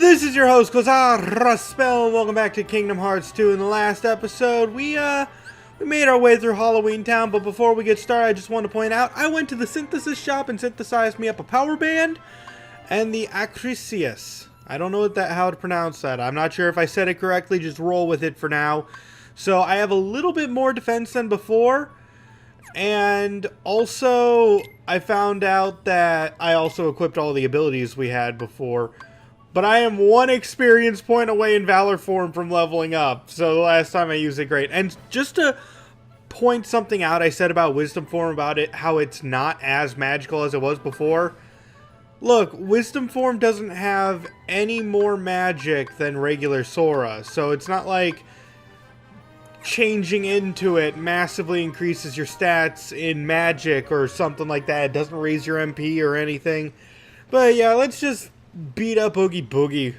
This is your host, Raspel, and welcome back to Kingdom Hearts 2. In the last episode, we made our way through Halloween Town, but before we get started, I just want to point out, I went to the synthesis shop and synthesized me up a power band and the Acrisius. I don't know how to pronounce that. I'm not sure if I said it correctly, just roll with it for now. So I have a little bit more defense than before, and also I found out that I also equipped all the abilities we had before. But I am one experience point away in Valor form from leveling up. So the last time I used it, great. And just to point something out I said about Wisdom form, about it, how it's not as magical as it was before. Look, Wisdom form doesn't have any more magic than regular Sora. So it's not like changing into it massively increases your stats in magic or something like that. It doesn't raise your MP or anything. But yeah, let's just beat up Oogie Boogie.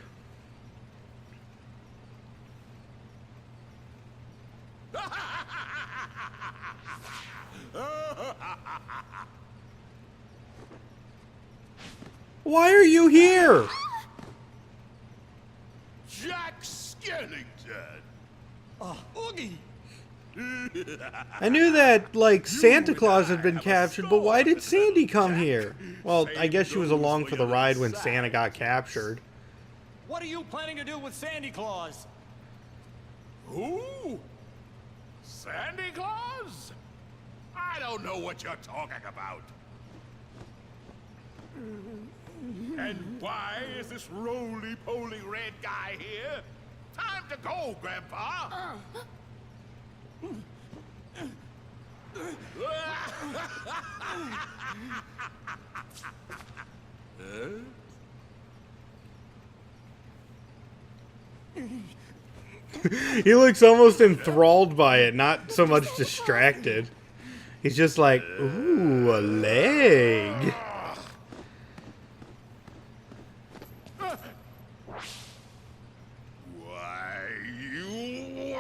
Why are you here? Jack Skellington. Oogie! I knew that, like, Santa Claus had been captured, but why did Sandy come here? Well, I guess she was along for the ride when Santa got captured. What are you planning to do with Sandy Claus? Who? Sandy Claus? I don't know what you're talking about. And why is this roly-poly red guy here? Time to go, Grandpa! He looks almost enthralled by it, not so much distracted. He's just like, ooh, a leg. Why, you...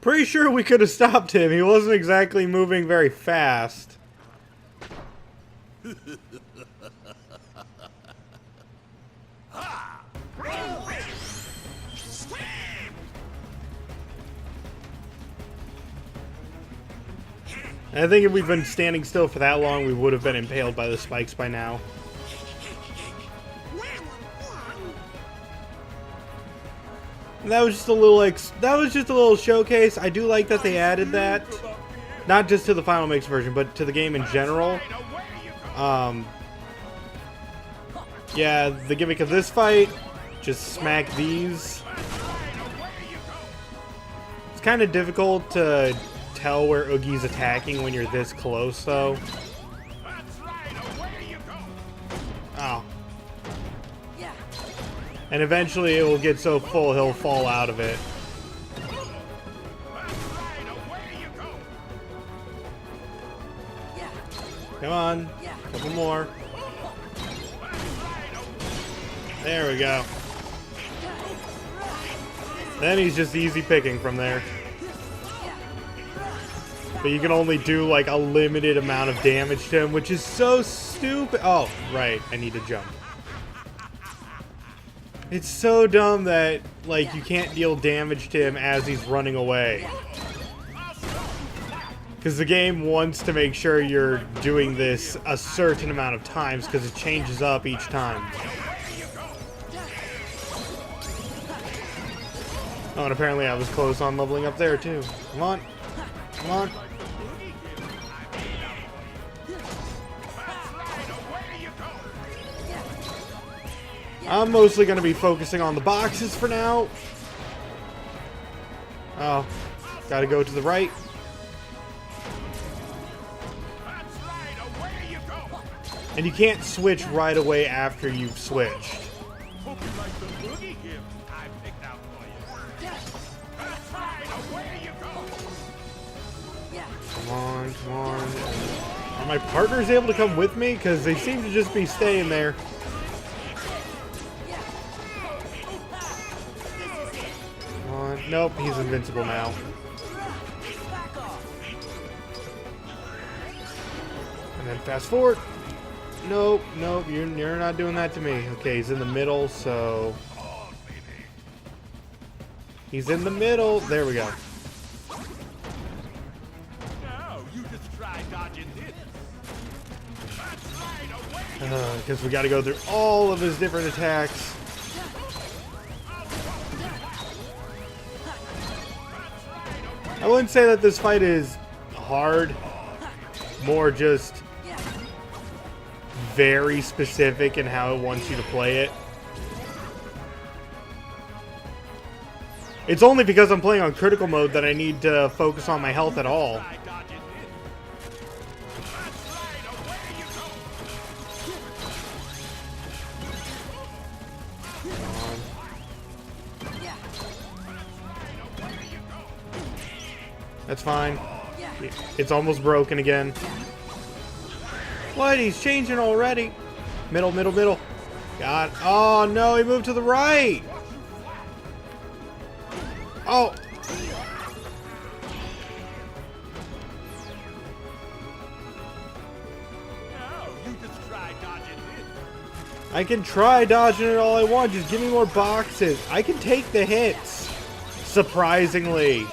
Pretty sure we could have stopped him. He wasn't exactly moving very fast. I think if we'd been standing still for that long, we would have been impaled by the spikes by now. And that was just a little showcase. I do like that they added that, not just to the Final Mix version, but to the game in general. Yeah, the gimmick of this fight, just smack these. It's kind of difficult to tell where Oogie's attacking when you're this close, though. Oh. And eventually it will get so full he'll fall out of it. Come on. A couple more. There we go. Then he's just easy picking from there. But you can only do like a limited amount of damage to him, which is so stupid. Oh, right. I need to jump. It's so dumb that, like, you can't deal damage to him as he's running away. Because the game wants to make sure you're doing this a certain amount of times, because it changes up each time. Oh, and apparently I was close on leveling up there, too. Come on. Come on. I'm mostly going to be focusing on the boxes for now. Oh, gotta go to the right. And you can't switch right away after you've switched. Come on, come on. Are my partners able to come with me? Because they seem to just be staying there. Nope, he's invincible now. And then fast forward. nope, nope. You're not doing that to me. Okay, he's in the middle, so he's in the middle. There we go. Now, you just try dodging this. That's right, away! Because we got to go through all of his different attacks. I wouldn't say that this fight is hard. More just very specific in how it wants you to play it. It's only because I'm playing on critical mode that I need to focus on my health at all. Try dodging this. That's right, away you go! That's fine. It's almost broken again. What? He's changing already. Middle, middle, middle. God. Oh, no. He moved to the right. Oh. Now, you just try dodging this. I can try dodging it all I want. Just give me more boxes. I can take the hits. Surprisingly.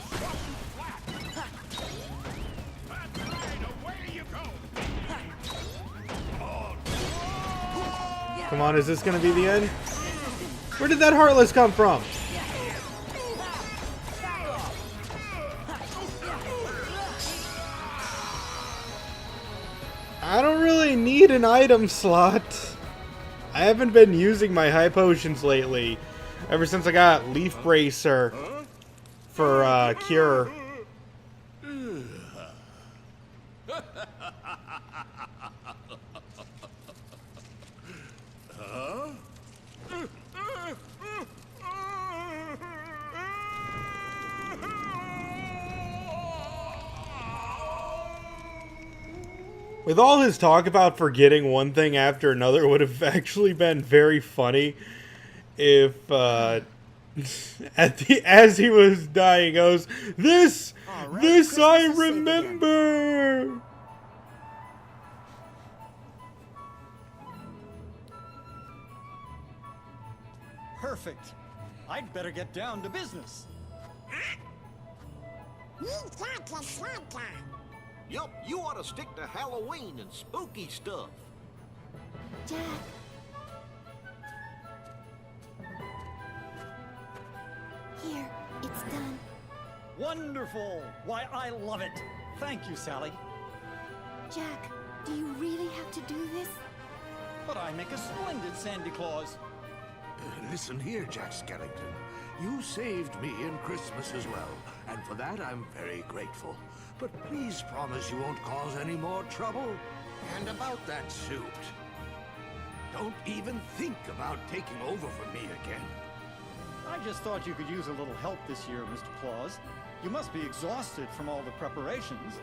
Come on, is this going to be the end? Where did that Heartless come from? I don't really need an item slot. I haven't been using my high potions lately. Ever since I got Leaf Bracer for Cure. With all his talk about forgetting one thing after another, it would have actually been very funny if, as he was dying, he goes, This I remember! Perfect. I'd better get down to business. Yup, you ought to stick to Halloween and spooky stuff. Jack. Here, it's done. Wonderful. Why, I love it. Thank you, Sally. Jack, do you really have to do this? But I make a splendid Sandy Claus. Listen here, Jack Skellington. You saved me and Christmas as well, and for that I'm very grateful. But please promise you won't cause any more trouble. And about that suit, don't even think about taking over for me again. I just thought you could use a little help this year, Mr. Claus. You must be exhausted from all the preparations.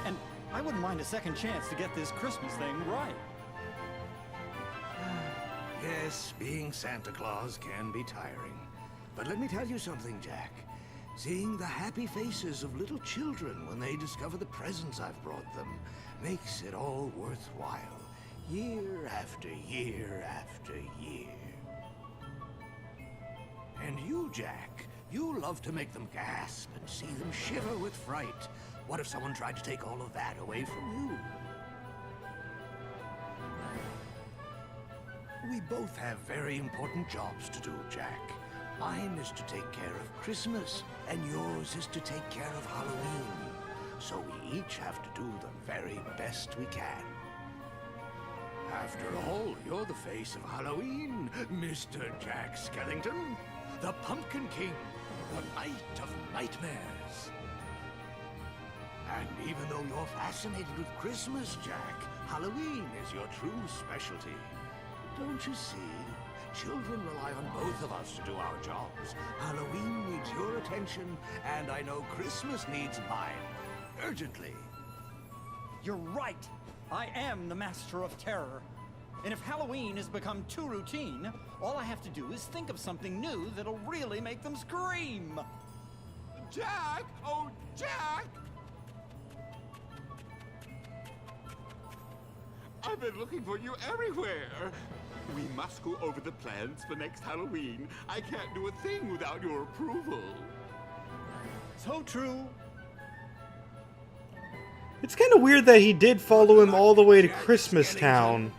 And I wouldn't mind a second chance to get this Christmas thing right. Yes, being Santa Claus can be tiring. But let me tell you something, Jack. Seeing the happy faces of little children when they discover the presents I've brought them makes it all worthwhile. Year after year after year. And you, Jack, you love to make them gasp and see them shiver with fright. What if someone tried to take all of that away from you? We both have very important jobs to do, Jack. Mine is to take care of Christmas, and yours is to take care of Halloween. So we each have to do the very best we can. After all, you're the face of Halloween, Mr. Jack Skellington. The Pumpkin King, the Knight of Nightmares. And even though you're fascinated with Christmas, Jack, Halloween is your true specialty. Don't you see? Children rely on both of us to do our jobs. Halloween needs your attention, and I know Christmas needs mine. Urgently. You're right. I am the master of terror. And if Halloween has become too routine, all I have to do is think of something new that'll really make them scream. Jack! Oh, Jack! I've been looking for you everywhere. We must go over the plans for next Halloween. I can't do a thing without your approval. So true. It's kind of weird that he did follow him all the way to Christmas Town.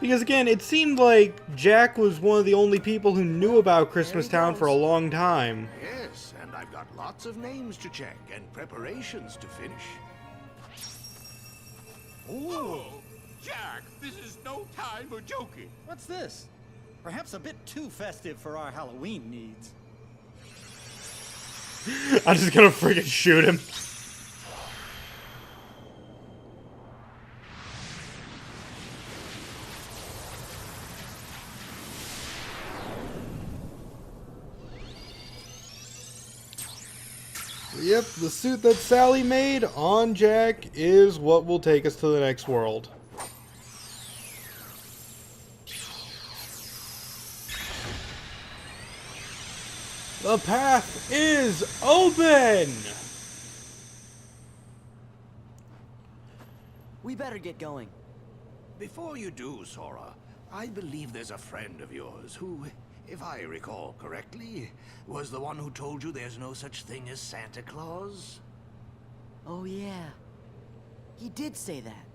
Because again, it seemed like Jack was one of the only people who knew about Christmas Town for a long time. Yes, and I've got lots of names to check and preparations to finish. Oh, Jack, this is no time for joking. What's this? Perhaps a bit too festive for our Halloween needs. I'm just gonna freaking shoot him. Yep, the suit that Sally made on Jack is what will take us to the next world. The path is open! We better get going. Before you do, Sora, I believe there's a friend of yours who, if I recall correctly, was the one who told you there's no such thing as Santa Claus. Oh yeah. He did say that.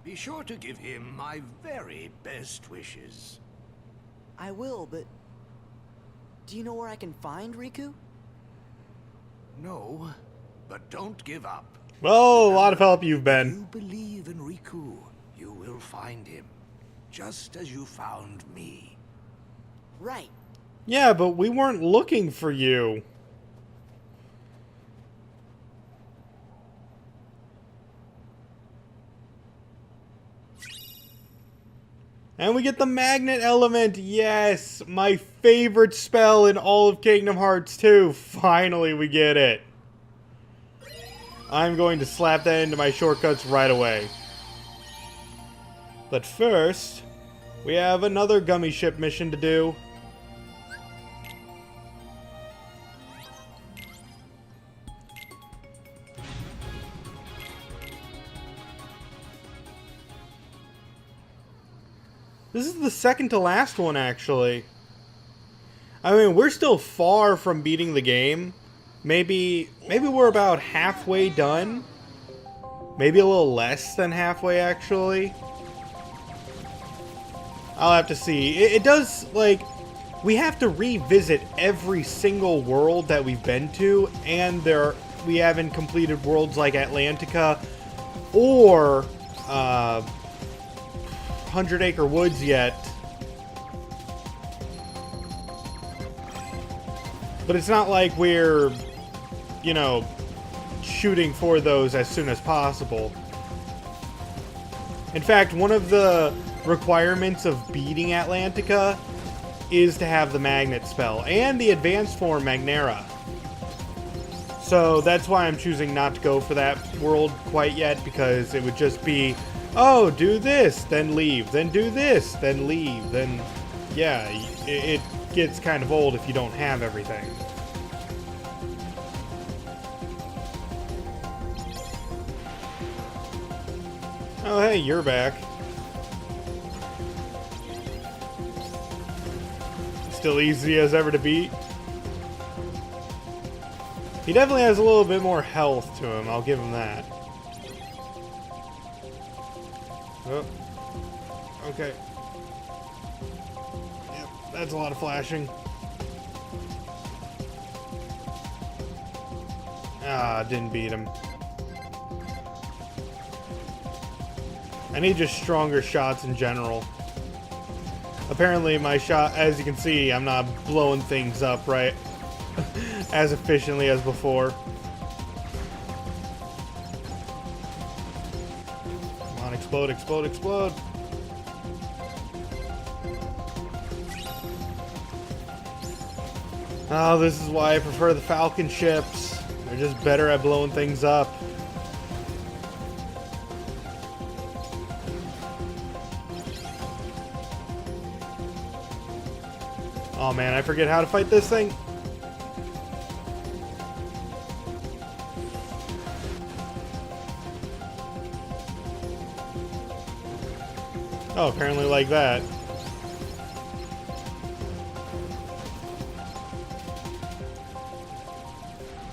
Be sure to give him my very best wishes. I will, but... do you know where I can find Riku? No, but don't give up. Well, a lot of help you've If been. you believe in Riku, you will find him, just as you found me. Right. Yeah, but we weren't looking for you. And we get the magnet element. Yes, my favorite spell in all of Kingdom Hearts 2. Finally, we get it. I'm going to slap that into my shortcuts right away. But first, we have another gummy ship mission to do. This is the second to last one, actually. I mean, we're still far from beating the game. Maybe we're about halfway done. Maybe a little less than halfway, actually. I'll have to see. It does, like, we have to revisit every single world that we've been to, and we haven't completed worlds like Atlantica or 100 Acre Woods yet. But it's not like we're, you know, shooting for those as soon as possible. In fact, one of the requirements of beating Atlantica is to have the magnet spell and the advanced form Magnera. So that's why I'm choosing not to go for that world quite yet, because it would just be, oh, do this, then leave, then do this, then leave, then, yeah, it gets kind of old if you don't have everything. Oh, hey, you're back. Still easy as ever to beat. He definitely has a little bit more health to him, I'll give him that. Oh. Okay. Yep, that's a lot of flashing. Ah, didn't beat him. I need just stronger shots in general. Apparently my shot, as you can see, I'm not blowing things up right as efficiently as before. Come on, explode, explode, explode. Oh, this is why I prefer the Falcon ships. They're just better at blowing things up. Oh man, I forget how to fight this thing. Oh, apparently like that.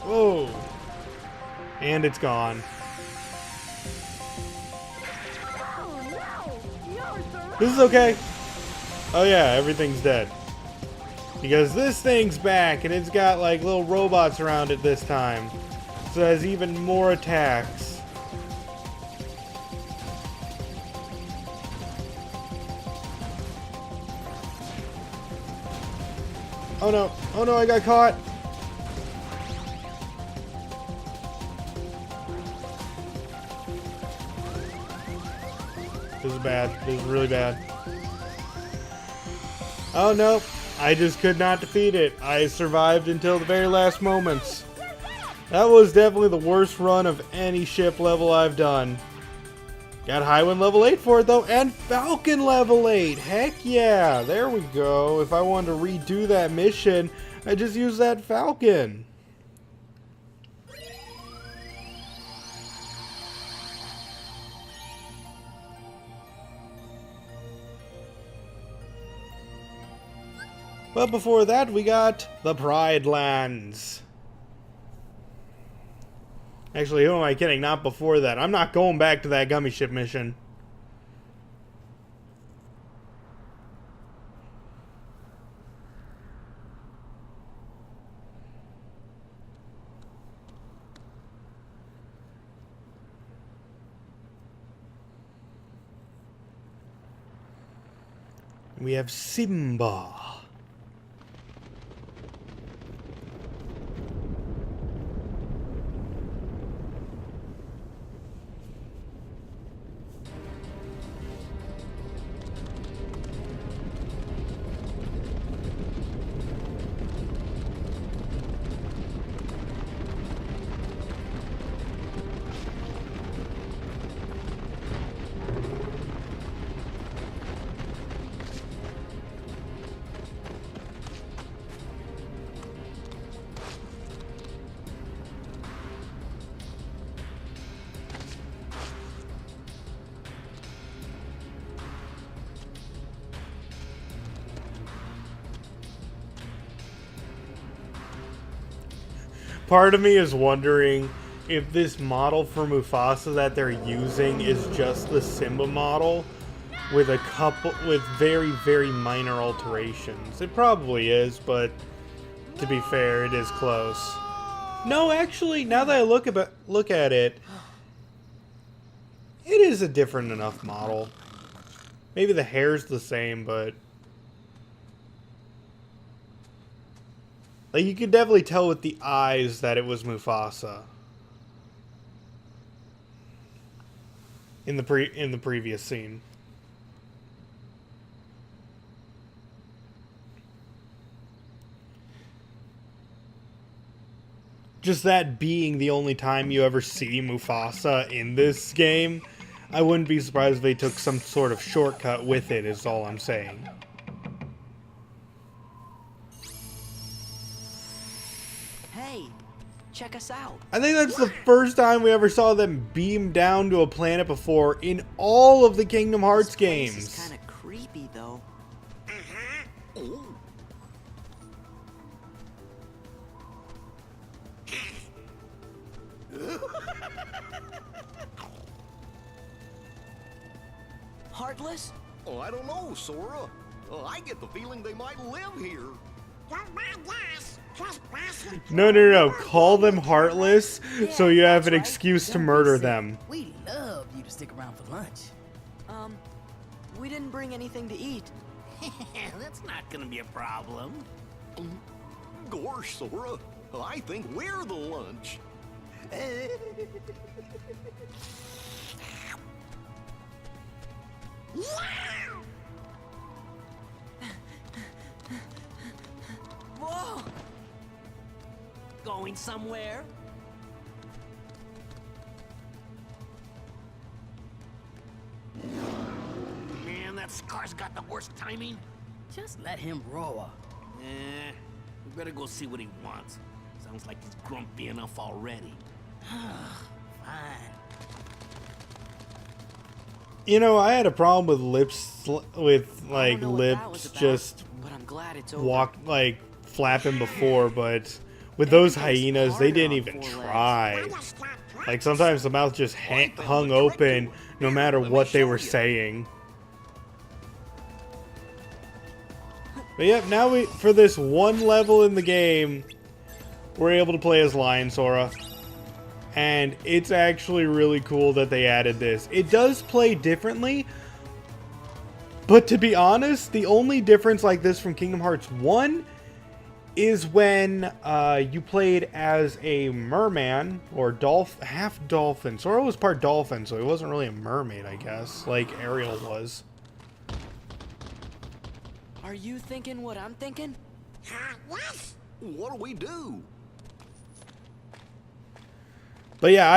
Oh. And it's gone. This is okay. Oh yeah, everything's dead. Because this thing's back, and it's got like little robots around it this time. So it has even more attacks. Oh no, oh no, I got caught. This is bad. This is really bad. Oh no, I just could not defeat it. I survived until the very last moments. That was definitely the worst run of any ship level I've done. Got Highwind level 8 for it though, and Falcon level 8. Heck yeah, there we go. If I wanted to redo that mission, I just use that Falcon. But before that, we got the Pride Lands. Actually, who am I kidding? Not before that. I'm not going back to that gummy ship mission. We have Simba. Part of me is wondering if this model for Mufasa that they're using is just the Simba model with very, very minor alterations. It probably is, but to be fair, it is close. No, actually, now that I look at it, it is a different enough model. Maybe the hair's the same, but like, you could definitely tell with the eyes that it was Mufasa in the previous scene. Just that being the only time you ever see Mufasa in this game, I wouldn't be surprised if they took some sort of shortcut with it, is all I'm saying. Hey, check us out. I think that's the first time we ever saw them beam down to a planet before in all of the Kingdom Hearts games. This is kind of creepy, though. Ooh. Heartless? Oh, I don't know, Sora. I get the feeling they might live here. No. Call them Heartless so you have an excuse to murder them. We'd love you to stick around for lunch. We didn't bring anything to eat. That's not gonna be a problem. Gosh, Sora. I think we're the lunch. Whoa! Going somewhere? Man, that Scar's got the worst timing. Just let him roar. We better go see what he wants. Sounds like he's grumpy enough already. Fine. You know, I had a problem with with I like don't know what that was lips about, just but I'm glad it's over. like flapping before, but with those Everything's hyenas, they harder didn't on even 4 try. Like sometimes the mouth just hung open no matter what they were saying. But yep, now for this one level in the game, we're able to play as Lion Sora. And it's actually really cool that they added this. It does play differently, but to be honest, the only difference like this from Kingdom Hearts 1 is when you played as a merman or half dolphin. Sora was part dolphin, so he wasn't really a mermaid, I guess, like Ariel was. Are you thinking what I'm thinking? What do we do? But yeah,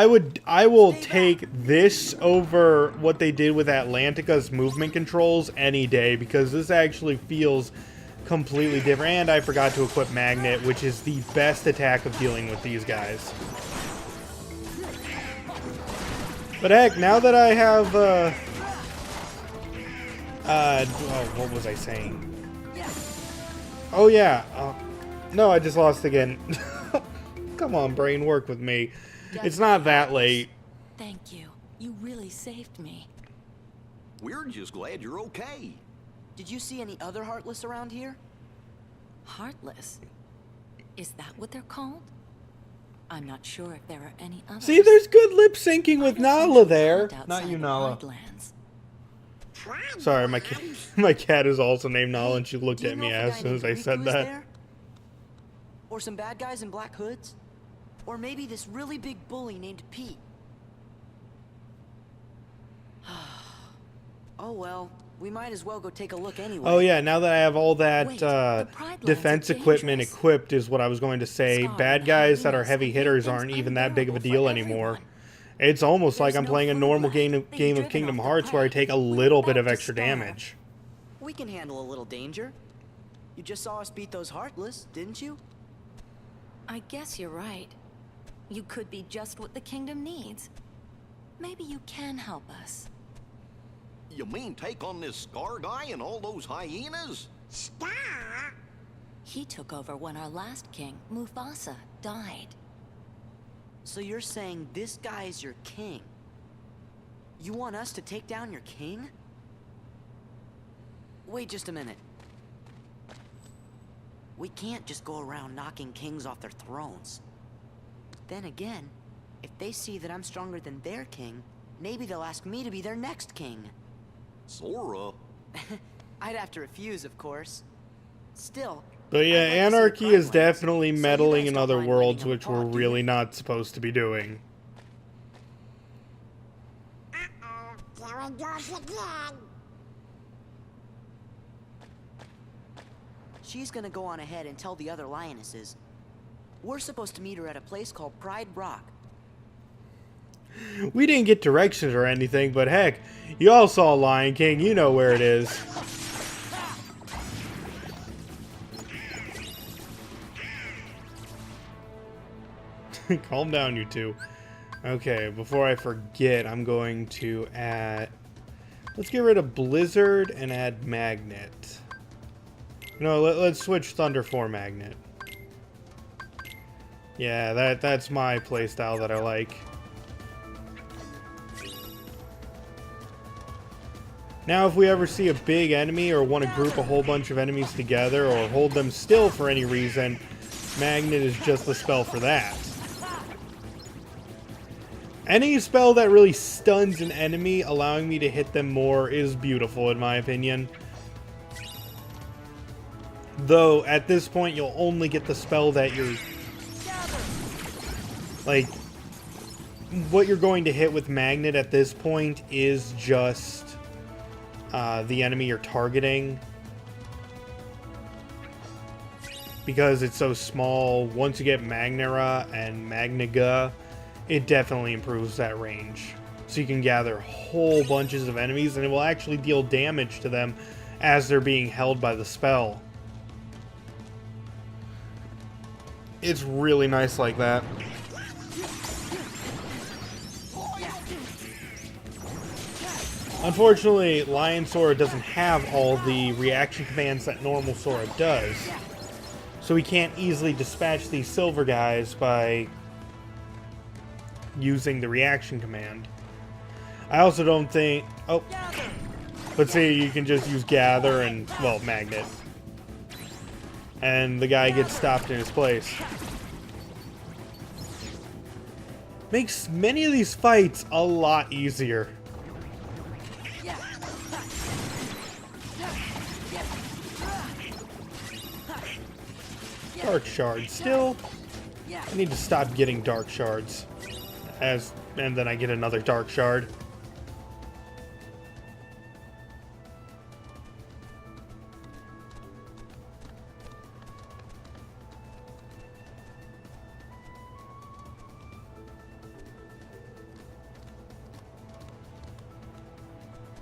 I will take this over what they did with Atlantica's movement controls any day, because this actually feels completely different. And I forgot to equip Magnet, which is the best attack of dealing with these guys. But heck, now that I have what was I saying? Oh yeah, no, I just lost again. Come on, brain, work with me. It's not that late. Thank you. You really saved me. We're just glad you're okay. Did you see any other Heartless around here? Heartless? Is that what they're called? I'm not sure if there are any others. See, there's good lip syncing with I don't Nala think there. outside Not you, of Nala. Heartlands. Sorry, my cat is also named Nala, and she looked Do you at know me if a as guy soon as I named said Riku is that. there? Or some bad guys in black hoods? Or maybe this really big bully named Pete? Oh well, we might as well go take a look anyway. Oh yeah, now that I have all that Wait, the Pride Lands defense are equipment dangerous. equipped is what I was going to say. Scar Bad and guys that are hyenas heavy and hitters things aren't even that big of a unbearable deal for anymore. everyone. It's almost like There's I'm no playing a food normal left. game They've of driven Kingdom off the Hearts where I prey. take a We're little bit about of to extra starve. damage. We can handle a little danger. You just saw us beat those Heartless, didn't you? I guess you're right. You could be just what the kingdom needs. Maybe you can help us. You mean take on this Scar guy and all those hyenas? He took over when our last king, Mufasa, died. So you're saying this guy's your king? You want us to take down your king? Wait just a minute. We can't just go around knocking kings off their thrones. Then again, if they see that I'm stronger than their king, maybe they'll ask me to be their next king. Sora? I'd have to refuse, of course. Still. But yeah, I'd like to see the Anarchy Pride is Lands, definitely so you meddling guys in don't other mind worlds, letting them which we're talk, do really you? not supposed to be doing. She's gonna go on ahead and tell the other lionesses. We're supposed to meet her at a place called Pride Rock. We didn't get directions or anything, but heck, you all saw Lion King, you know where it is. Calm down, you two. Okay, before I forget, I'm going to add... Let's get rid of Blizzard and add Magnet. No, let's switch Thunder for Magnet. Yeah, that's my playstyle that I like. Now, if we ever see a big enemy or want to group a whole bunch of enemies together or hold them still for any reason, Magnet is just the spell for that. Any spell that really stuns an enemy, allowing me to hit them more, is beautiful in my opinion. Though, at this point, you'll only get the spell that you're... Like, what you're going to hit with Magnet at this point is just the enemy you're targeting. Because it's so small, once you get Magnera and Magniga, it definitely improves that range. So you can gather whole bunches of enemies, and it will actually deal damage to them as they're being held by the spell. It's really nice like that. Unfortunately, Lion Sora doesn't have all the reaction commands that normal Sora does. So he can't easily dispatch these silver guys by using the reaction command. I also don't think... Oh. Let's see, you can just use Gather and, well, Magnet. And the guy gets stopped in his place. Makes many of these fights a lot easier. Dark Shard. Still, I need to stop getting Dark Shards. And then I get another Dark Shard.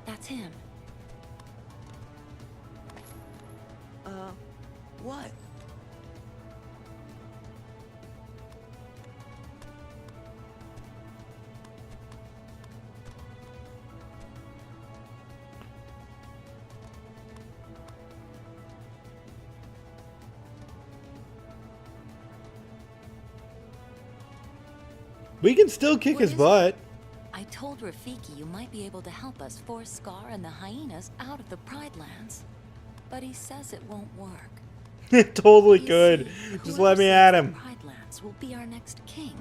That's him. What? We can still kick his butt. I told Rafiki you might be able to help us force Scar and the hyenas out of the Pride Lands. But he says it won't work. It totally You could. see, Just whoever let me saves at the him. Pride Lands will be our next king.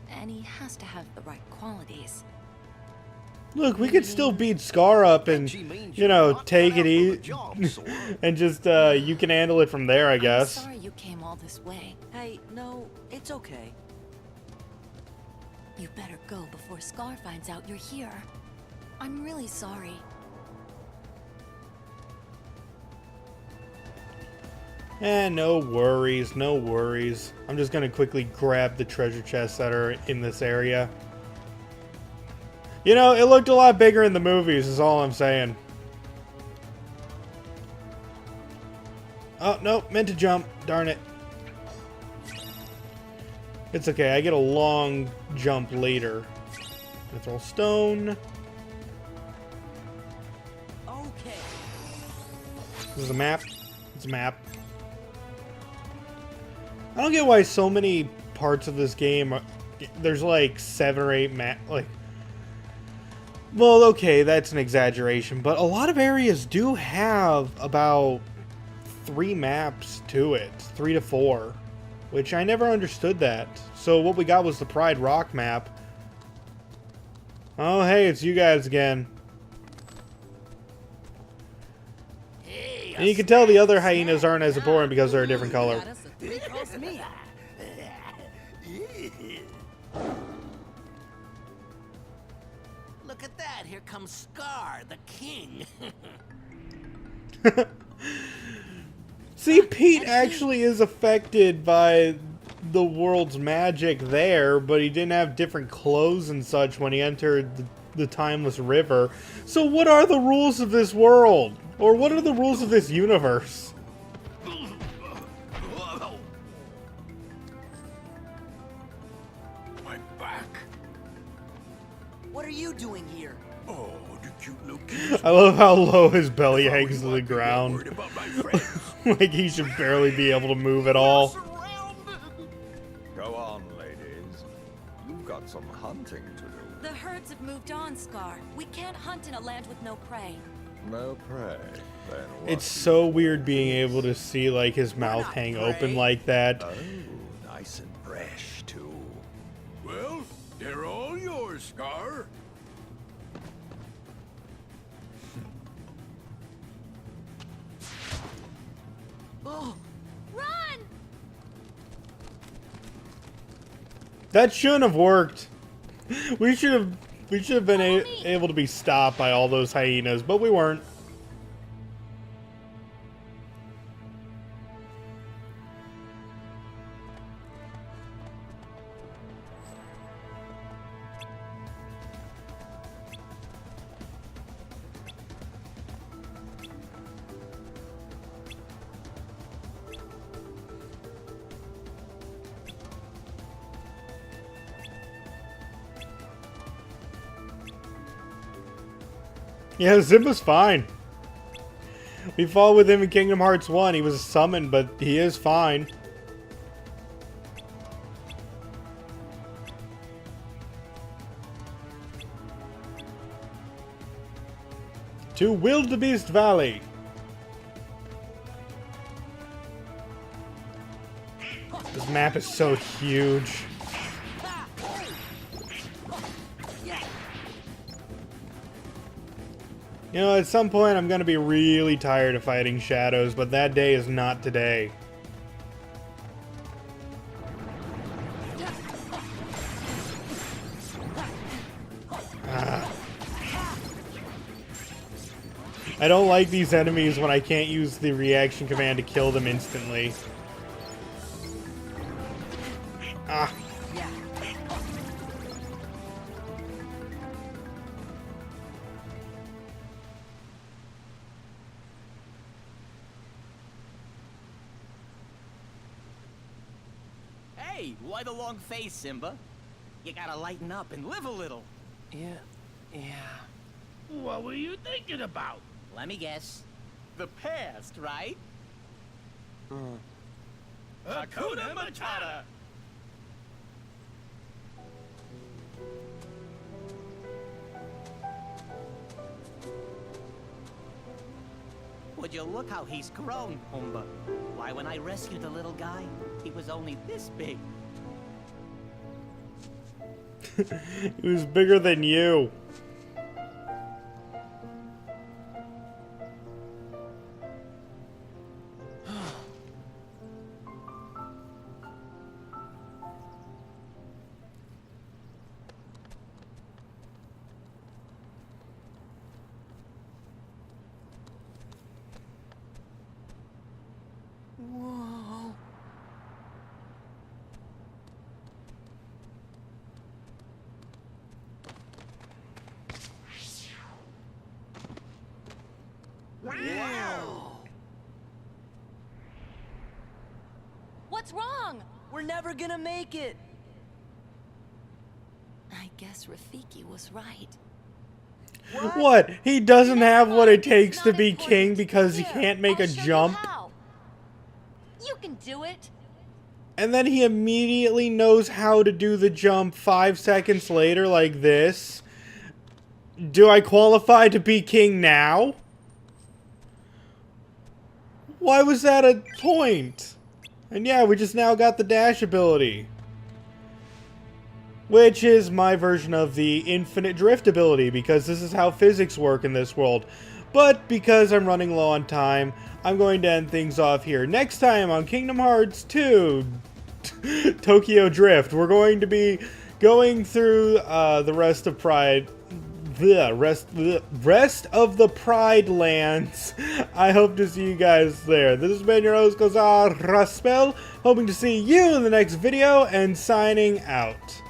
And he has to have the right qualities. Look, we could still beat Scar up and, you know, take it easy. And just, you can handle it from there, I guess. I'm sorry you came all this way. Hey, no, it's okay. You better go before Scar finds out you're here. I'm really sorry. No worries, no worries. I'm just gonna quickly grab the treasure chests that are in this area. You know, it looked a lot bigger in the movies, is all I'm saying. Oh, no, meant to jump. Darn it. It's okay, I get a long jump later. Mithril Stone. Okay. This is a map. It's a map. I don't get why so many parts of this game are, there's like 7 or 8 well, okay, that's an exaggeration, but a lot of areas do have about 3 maps to it, 3 to 4, which I never understood that. So what we got was the Pride Rock map. Oh, hey, it's you guys again. Hey, And you can tell the other hyenas aren't as important because they're a different color. Look at that. Here comes Scar, the king. See, Pete actually is affected by the world's magic there, but he didn't have different clothes and such when he entered the Timeless River. So what are the rules of this world? Or what are the rules of this universe? My back. What are you doing here? Oh, the cute little kid. I love how low his belly hangs to the Worried ground. about my friends. Like he should barely be able to move at all. Go on, ladies. You've got some hunting to do. The herds have moved on, Scar. We can't hunt in a land with no prey. No prey. Then what? It's so weird being able to see like his mouth not hang prey. open like that. Oh, nice and fresh, too. Well, they're all yours, Scar. Oh, Run! That shouldn't have worked. We should have been able to be stopped by all those hyenas, but we weren't. Yeah, Simba's fine. We fought with him in Kingdom Hearts 1. He was summoned, but he is fine. To Wildebeest Valley. This map is so huge. You know, at some point I'm gonna be really tired of fighting shadows, but that day is not today. I don't like these enemies when I can't use the reaction command to kill them instantly. Ah. Hey, why the long face, Simba? You gotta lighten up and live a little. Yeah. What were you thinking about? Let me guess. The past, right? Hakuna Matata! Would you look how he's grown, Pumbaa? Why, when I rescued the little guy, he was only this big. He was bigger than you. Whoa. Wow. What's wrong? We're never gonna make it. I guess Rafiki was right. What? He doesn't have what it takes It's to not be important. king because he Here, can't make I'll a show you jump? how. You can do it. And then he immediately knows how to do the jump 5 seconds later like this. Do I qualify to be king now? Why was that a point? And yeah, we just now got the dash ability. Which is my version of the infinite drift ability, because this is how physics work in this world. But because I'm running low on time, I'm going to end things off here. Next time on Kingdom Hearts 2, Tokyo Drift, we're going to be going through the rest of the rest of the Pride lands. I hope to see you guys there. This has been your host, Raspel, hoping to see you in the next video, and signing out.